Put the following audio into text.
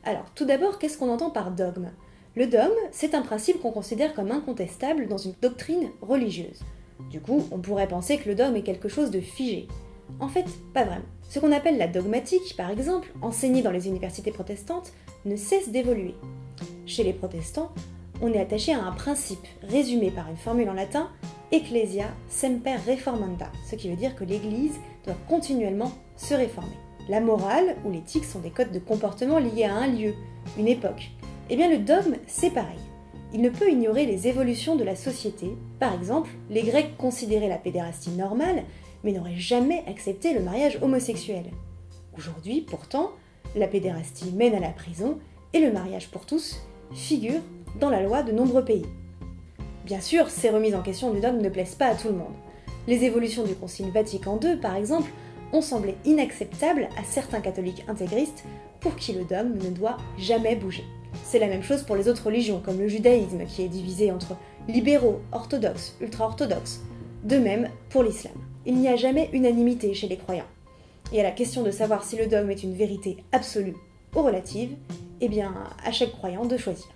Alors, tout d'abord, qu'est-ce qu'on entend par dogme? Le dogme, c'est un principe qu'on considère comme incontestable dans une doctrine religieuse. Du coup, on pourrait penser que le dogme est quelque chose de figé. En fait, pas vraiment. Ce qu'on appelle la dogmatique, par exemple, enseignée dans les universités protestantes, ne cesse d'évoluer. Chez les protestants, on est attaché à un principe résumé par une formule en latin Ecclesia semper reformanda, ce qui veut dire que l'Église doit continuellement se réformer. La morale ou l'éthique sont des codes de comportement liés à un lieu, une époque. Eh bien le dogme, c'est pareil. Il ne peut ignorer les évolutions de la société. Par exemple, les Grecs considéraient la pédérastie normale, mais n'auraient jamais accepté le mariage homosexuel. Aujourd'hui, pourtant, la pédérastie mène à la prison et le mariage pour tous figure dans la loi de nombreux pays. Bien sûr, ces remises en question du dogme ne plaisent pas à tout le monde. Les évolutions du Concile Vatican II, par exemple, ont semblé inacceptables à certains catholiques intégristes pour qui le dogme ne doit jamais bouger. C'est la même chose pour les autres religions, comme le judaïsme, qui est divisé entre libéraux, orthodoxes, ultra-orthodoxes. De même pour l'islam. Il n'y a jamais unanimité chez les croyants. Et à la question de savoir si le dogme est une vérité absolue ou relative, eh bien, à chaque croyant de choisir.